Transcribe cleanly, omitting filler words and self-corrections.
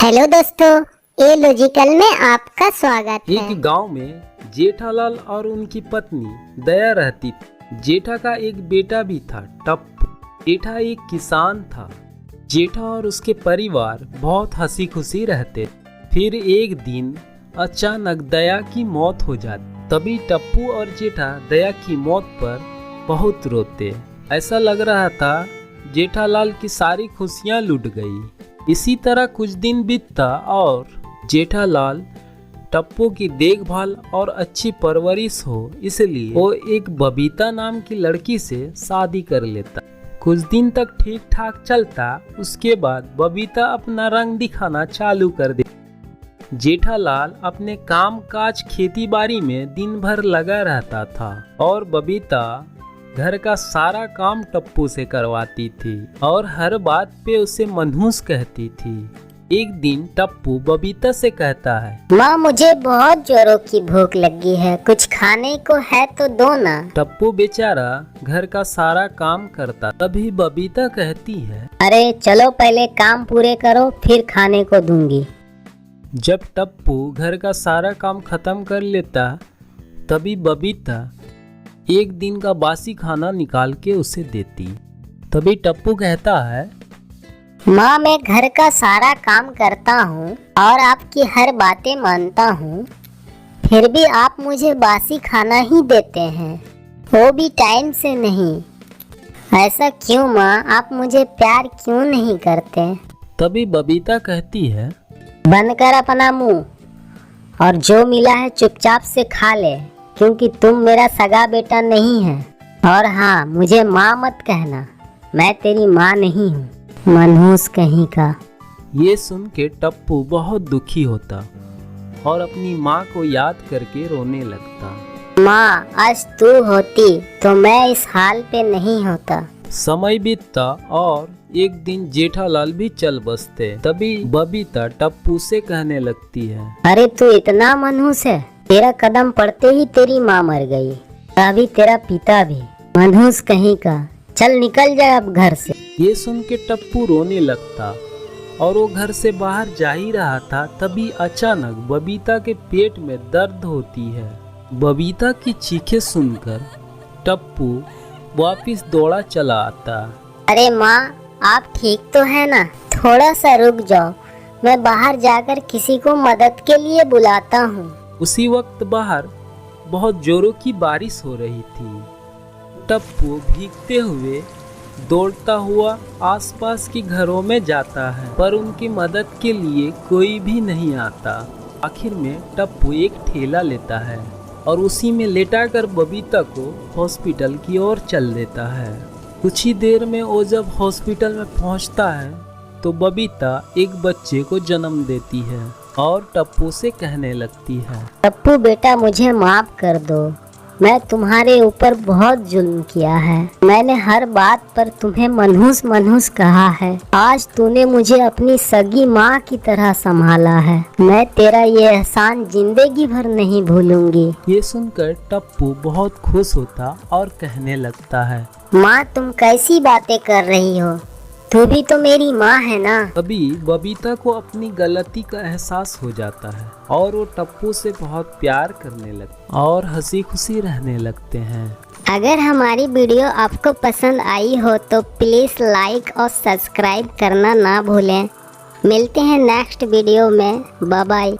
Hello दोस्तों, a logical में आपका स्वागत है। एक गांव में जेठालाल और उनकी पत्नी दया रहती थी। जेठा का एक बेटा भी था, टप्पू। जेठा एक किसान था। जेठा और उसके परिवार बहुत हंसी खुशी रहते। फिर एक दिन अचानक दया की मौत हो जाती। तभी टप्पू और जेठा दया की मौत पर बहुत रोते। ऐसा लग रहा था जेठालाल की सारी खुशियां लुट गई। इसी तरह कुछ दिन बीतता और जेठालाल टप्पू की देखभाल और अच्छी परवरिश हो इसलिए वो एक बबीता नाम की लड़की से शादी कर लेता। कुछ दिन तक ठीक ठाक चलता। उसके बाद बबीता अपना रंग दिखाना चालू कर दे। जेठालाल अपने काम काज खेती बाड़ी में दिन भर लगा रहता था और बबीता घर का सारा काम टप्पू से करवाती थी और हर बात पे उसे मनहूस कहती थी। एक दिन टप्पू बबीता से कहता है, माँ मुझे बहुत जोरों की भूख लगी है, कुछ खाने को है तो दो ना। टप्पू बेचारा घर का सारा काम करता। तभी बबीता कहती है, अरे चलो पहले काम पूरे करो फिर खाने को दूंगी। जब टप्पू घर का सारा काम खत्म कर लेता तभी बबीता एक दिन का बासी खाना निकाल के उसे देती। तभी टप्पू कहता है, माँ मैं घर का सारा काम करता हूँ और आपकी हर बातें मानता हूँ, फिर भी आप मुझे बासी खाना ही देते हैं, वो भी टाइम से नहीं। ऐसा क्यों माँ, आप मुझे प्यार क्यों नहीं करते? तभी बबीता कहती है, बंद कर अपना मुंह और जो मिला है चुपचाप से खा ले, क्योंकि तुम मेरा सगा बेटा नहीं है। और हाँ, मुझे माँ मत कहना, मैं तेरी माँ नहीं हूँ, मनहूस कहीं का। ये सुन के टप्पू बहुत दुखी होता और अपनी माँ को याद करके रोने लगता। माँ आज तू होती तो मैं इस हाल पे नहीं होता। समय बीतता और एक दिन जेठालाल भी चल बसते। तभी बबीता टप्पू से कहने लगती है, अरे तू इतना मनहूस है, तेरा कदम पड़ते ही तेरी माँ मर गई, अभी तेरा पिता भी, मनहूस कहीं का, चल निकल जा अब घर से। ये सुन के टप्पू रोने लगता और वो घर से बाहर जा ही रहा था। तभी अचानक बबीता के पेट में दर्द होती है। बबीता की चीखें सुनकर टप्पू वापिस दौड़ा चला आता। अरे माँ आप ठीक तो है ना, थोड़ा सा रुक जाओ, मैं बाहर जाकर किसी को मदद के लिए बुलाता हूँ। उसी वक्त बाहर बहुत जोरों की बारिश हो रही थी। टप्पू भीगते हुए दौड़ता हुआ आसपास के घरों में जाता है, पर उनकी मदद के लिए कोई भी नहीं आता। आखिर में टप्पू एक ठेला लेता है और उसी में लेटाकर बबीता को हॉस्पिटल की ओर चल देता है। कुछ ही देर में वो जब हॉस्पिटल में पहुंचता है तो बबीता एक बच्चे को जन्म देती है और टप्पू से कहने लगती है, टप्पू बेटा मुझे माफ कर दो, मैं तुम्हारे ऊपर बहुत जुल्म किया है, मैंने हर बात पर तुम्हें मनहूस मनहूस कहा है। आज तूने मुझे अपनी सगी माँ की तरह संभाला है, मैं तेरा ये एहसान जिंदगी भर नहीं भूलूंगी। ये सुनकर टप्पू बहुत खुश होता और कहने लगता है, माँ तुम कैसी बातें कर रही हो, तू भी तो मेरी माँ है ना। अभी बबीता को अपनी गलती का एहसास हो जाता है और वो टप्पू से बहुत प्यार करने लगते और हंसी खुशी रहने लगते हैं। अगर हमारी वीडियो आपको पसंद आई हो तो प्लीज़ लाइक और सब्सक्राइब करना ना भूलें। मिलते हैं नेक्स्ट वीडियो में, बाय बाय।